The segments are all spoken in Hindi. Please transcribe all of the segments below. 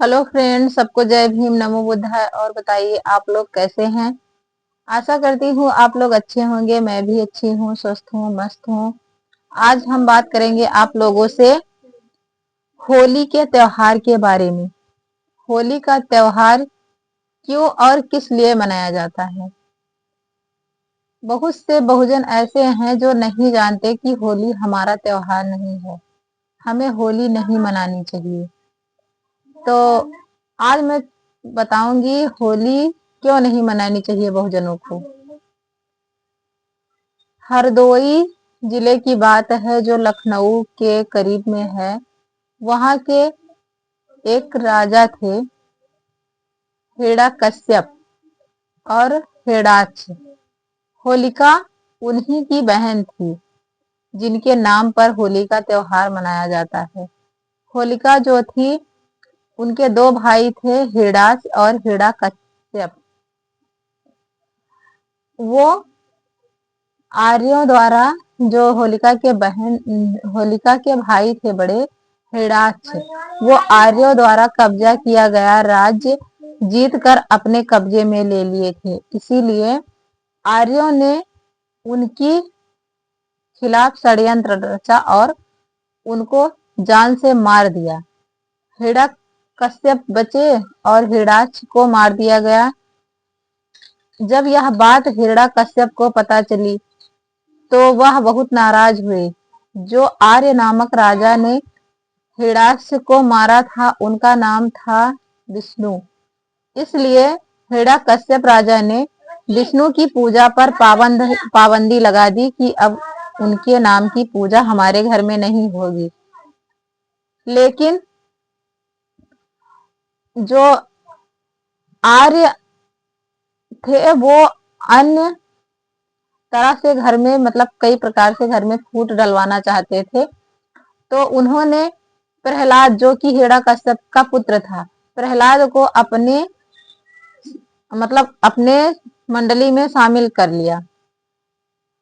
हेलो फ्रेंड, सबको जय भीम, नमो बुद्धाय। और बताइए आप लोग कैसे हैं। आशा करती हूँ आप लोग अच्छे होंगे। मैं भी अच्छी हूँ, स्वस्थ हूँ, मस्त हूँ। आज हम बात करेंगे आप लोगों से होली के त्योहार के बारे में। होली का त्योहार क्यों और किस लिए मनाया जाता है। बहुत से बहुजन ऐसे हैं जो नहीं जानते कि होली हमारा त्योहार नहीं है, हमें होली नहीं मनानी चाहिए। तो आज मैं बताऊंगी होली क्यों नहीं मनानी चाहिए बहुजनों को। हरदोई जिले की बात है जो लखनऊ के करीब में है। वहां के एक राजा थे हिरण्यकश्यप और हिरण्याक्ष। होलिका उन्हीं की बहन थी जिनके नाम पर होली का त्योहार मनाया जाता है। होलिका जो थी, उनके दो भाई थे, हिरण्याक्ष और हिरण्यकश्यप। वो आर्यों द्वारा, जो होलिका के भाई थे बड़े हिरण्याक्ष, वो आर्यों द्वारा कब्जा किया गया राज्य जीत कर अपने कब्जे में ले लिए थे। इसीलिए आर्यों ने उनकी खिलाफ षड्यंत्र रचा और उनको जान से मार दिया। हिरण्यकश्यप बचे और हिरण्याक्ष को मार दिया गया। जब यह बात हिरण्यकश्यप को पता चली तो वह बहुत नाराज हुए। जो आर्य नामक राजा ने हिरण्याक्ष को मारा था, उनका नाम था विष्णु। इसलिए हिरण्यकश्यप राजा ने विष्णु की पूजा पर पाबंदी लगा दी कि अब उनके नाम की पूजा हमारे घर में नहीं होगी। लेकिन जो आर्य थे वो अन्य तरह से घर में, मतलब कई प्रकार से घर में फूट डलवाना चाहते थे। तो उन्होंने प्रहलाद, जो कि हिरण्यकश्यप का पुत्र था, प्रहलाद को अपने मंडली में शामिल कर लिया।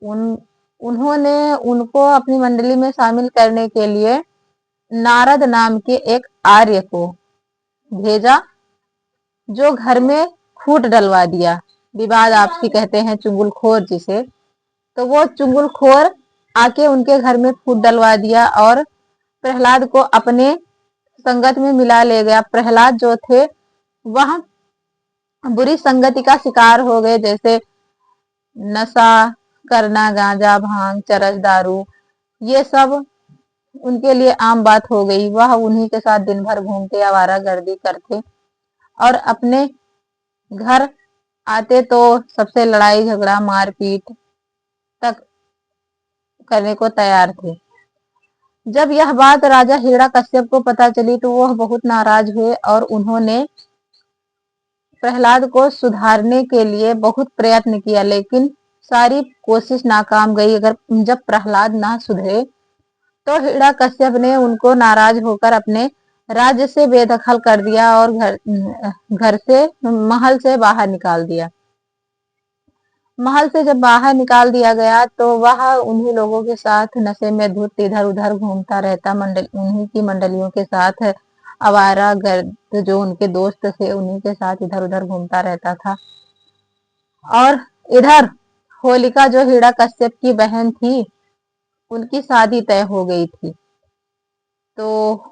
उन्होंने उनको अपनी मंडली में शामिल करने के लिए नारद नाम के एक आर्य को भेजा, जो घर में फूट डलवा दिया। विवाद आपसी कहते हैं, चुगलखोर जिसे। तो वो चुगलखोर आके उनके घर में फूट डलवा दिया और प्रहलाद को अपने संगत में मिला ले गया। प्रहलाद जो थे वह बुरी संगति का शिकार हो गए, जैसे नशा करना, गांजा, भांग, चरस, दारू, ये सब उनके लिए आम बात हो गई। वह उन्हीं के साथ दिन भर घूमते, आवारागर्दी करते और अपने घर आते तो सबसे लड़ाई झगड़ा मारपीट तक करने को तैयार थे। जब यह बात राजा हिरण्यकश्यप को पता चली तो वह बहुत नाराज हुए और उन्होंने प्रहलाद को सुधारने के लिए बहुत प्रयत्न किया, लेकिन सारी कोशिश नाकाम गई। अगर जब प्रहलाद ना सुधरे तो हिरण्यकश्यप ने उनको नाराज होकर अपने राज्य से बेदखल कर दिया और घर से, महल से बाहर निकाल दिया। महल से जब बाहर निकाल दिया गया तो वह उन्हीं लोगों के साथ नशे में धुत इधर उधर घूमता रहता। उन्हीं की मंडलियों के साथ आवारा गर्द, जो उनके दोस्त थे, उन्हीं के साथ इधर उधर घूमता रहता था। और इधर होलिका, जो हिरण्यकश्यप की बहन थी, उनकी शादी तय हो गई थी। तो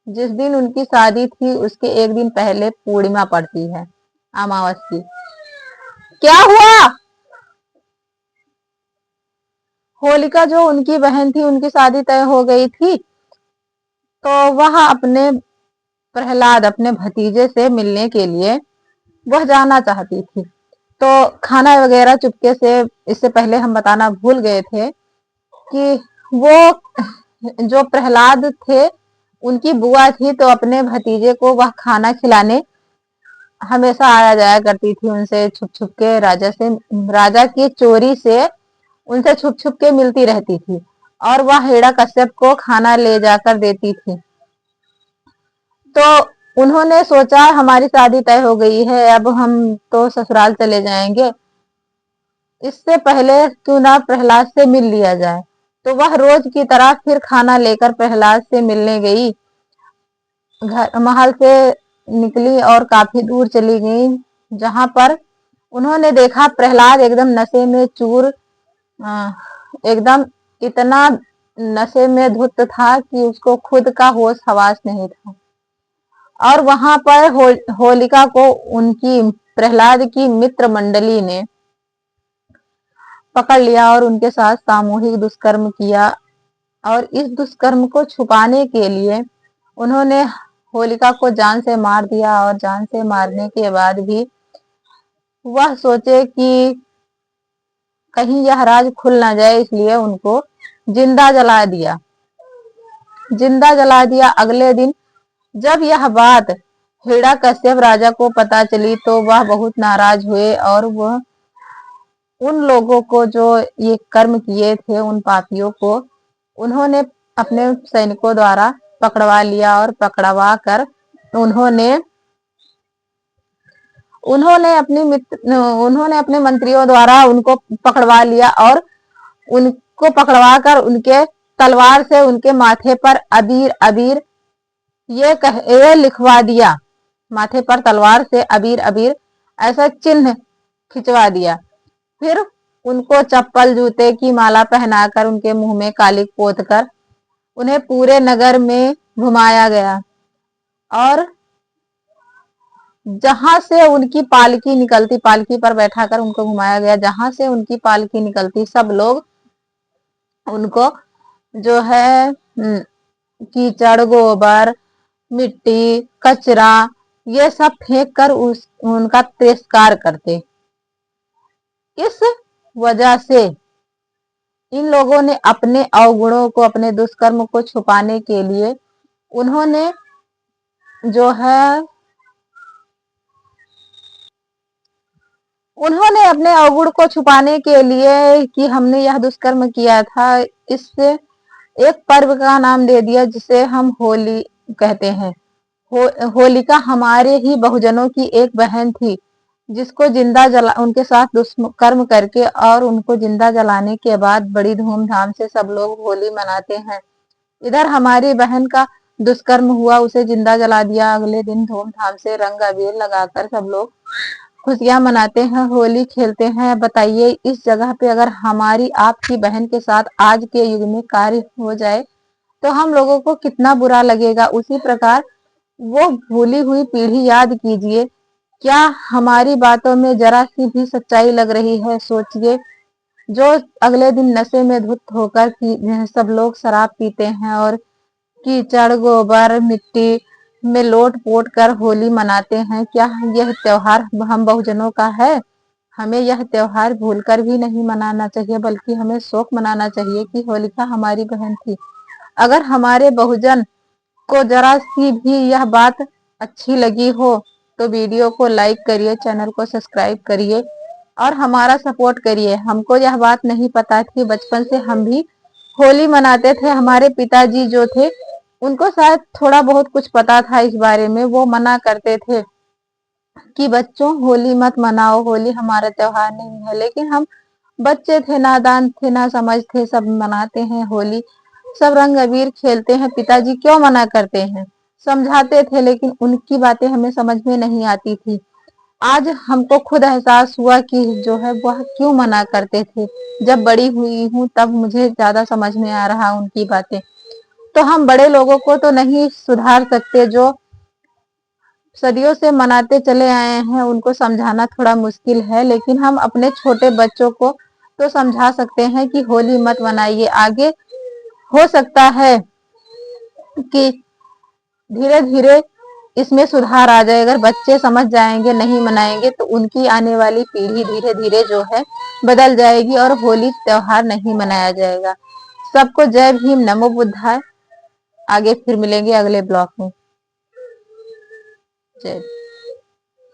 जिस दिन उनकी शादी थी उसके एक दिन पहले पूर्णिमा पड़ती है, अमावस की। क्या हुआ। होलिका, जो उनकी बहन थी, उनकी शादी तय हो गई थी। तो वह अपने भतीजे से मिलने के लिए वह जाना चाहती थी। तो खाना वगैरह चुपके से, इससे पहले हम बताना भूल गए थे कि वो जो प्रहलाद थे उनकी बुआ थी, तो अपने भतीजे को वह खाना खिलाने हमेशा आया जाया करती थी। उनसे छुप छुप के, राजा की चोरी से उनसे छुप छुप के मिलती रहती थी और वह हिरण्यकश्यप को खाना ले जाकर देती थी। तो उन्होंने सोचा हमारी शादी तय हो गई है, अब हम तो ससुराल चले जाएंगे, इससे पहले क्यों ना प्रहलाद से मिल लिया जाए। तो वह रोज की तरह फिर खाना लेकर प्रहलाद से मिलने गई। घर महल से निकली और काफी दूर चली गई, जहां पर उन्होंने देखा प्रहलाद एकदम नशे में चूर, एकदम इतना नशे में धुत था कि उसको खुद का होश हवास नहीं था। और वहां पर होलिका को उनकी प्रहलाद की मित्र मंडली ने पकड़ लिया और उनके साथ सामूहिक दुष्कर्म किया। और इस दुष्कर्म को छुपाने के लिए उन्होंने होलिका को जान से मार दिया। और जान से मारने के बाद भी वह सोचे कि कहीं यह राज खुल ना जाए, इसलिए उनको जिंदा जला दिया। जिंदा जला दिया। अगले दिन जब यह बात हिरण्यकश्यप राजा को पता चली तो वह बहुत नाराज हुए और वह उन लोगों को जो ये कर्म किए थे, उन पापियों को उन्होंने अपने सैनिकों द्वारा पकड़वा लिया। और पकड़वा कर उन्होंने उन्होंने अपने मंत्रियों द्वारा उनको पकड़वा लिया और उनको पकड़वा कर उनके तलवार से उनके माथे पर अबीर अबीर ये लिखवा दिया। माथे पर तलवार से अबीर अबीर ऐसा चिन्ह खिंचवा दिया। फिर उनको चप्पल जूते की माला पहनाकर उनके मुंह में कालिक पोत कर उन्हें पूरे नगर में घुमाया गया। और जहां से उनकी पालकी निकलती, पालकी पर बैठाकर उनको घुमाया गया। जहां से उनकी पालकी निकलती सब लोग उनको जो है कीचड़, गोबर, मिट्टी, कचरा ये सब फेंक कर उनका तिरस्कार करते। इस वजह से इन लोगों ने अपने अवगुणों को, अपने दुष्कर्म को छुपाने के लिए उन्होंने जो है उन्होंने अपने अवगुण को छुपाने के लिए कि हमने यह दुष्कर्म किया था, इससे एक पर्व का नाम दे दिया जिसे हम होली कहते हैं। होलिका हमारे ही बहुजनों की एक बहन थी जिसको जिंदा जला उनके साथ दुष्कर्म करके और उनको जिंदा जलाने के बाद बड़ी धूमधाम से सब लोग होली मनाते हैं। इधर हमारी बहन का दुष्कर्म हुआ, उसे जिंदा जला दिया। अगले दिन धूमधाम से रंग अबीर लगाकर सब लोग खुशियां मनाते हैं, होली खेलते हैं। बताइए इस जगह पे अगर हमारी आपकी बहन के साथ आज के युग में कार्य हो जाए तो हम लोगों को कितना बुरा लगेगा। उसी प्रकार वो भूली हुई पीढ़ी याद कीजिए, क्या हमारी बातों में जरा सी भी सच्चाई लग रही है? सोचिए, जो अगले दिन नशे में धुत होकर सब लोग शराब पीते हैं और कीचड़, गोबर, मिट्टी में लोट पोट कर होली मनाते हैं, क्या यह त्योहार हम बहुजनों का है? हमें यह त्योहार भूलकर भी नहीं मनाना चाहिए, बल्कि हमें शोक मनाना चाहिए कि होलिका हमारी बहन थी। अगर हमारे बहुजन को जरा सी भी यह बात अच्छी लगी हो तो वीडियो को लाइक करिए, चैनल को सब्सक्राइब करिए और हमारा सपोर्ट करिए। हमको यह बात नहीं पता थी, बचपन से हम भी होली मनाते थे। हमारे पिताजी जो थे उनको शायद थोड़ा बहुत कुछ पता था इस बारे में, वो मना करते थे कि बच्चों होली मत मनाओ, होली हमारा त्योहार नहीं है। लेकिन हम बच्चे थे, नादान थे, ना समझ थे, सब मनाते हैं होली, सब रंग अबीर खेलते हैं। पिताजी क्यों मना करते हैं समझाते थे, लेकिन उनकी बातें हमें समझ में नहीं आती थी। आज हमको खुद एहसास हुआ कि जो है वह क्यों मना करते थे। जब बड़ी हुई हूँ तब मुझे ज्यादा समझ में आ रहा उनकी बातें। तो हम बड़े लोगों को तो नहीं सुधार सकते, जो सदियों से मनाते चले आए हैं उनको समझाना थोड़ा मुश्किल है, लेकिन हम अपने छोटे बच्चों को तो समझा सकते हैं कि होली मत मनाइए। आगे हो सकता है कि धीरे धीरे इसमें सुधार आ जाए। अगर बच्चे समझ जाएंगे, नहीं मनाएंगे, तो उनकी आने वाली पीढ़ी धीरे धीरे जो है बदल जाएगी और होली त्योहार नहीं मनाया जाएगा। सबको जय भीम, नमो बुद्धाय। आगे फिर मिलेंगे अगले ब्लॉग में। जय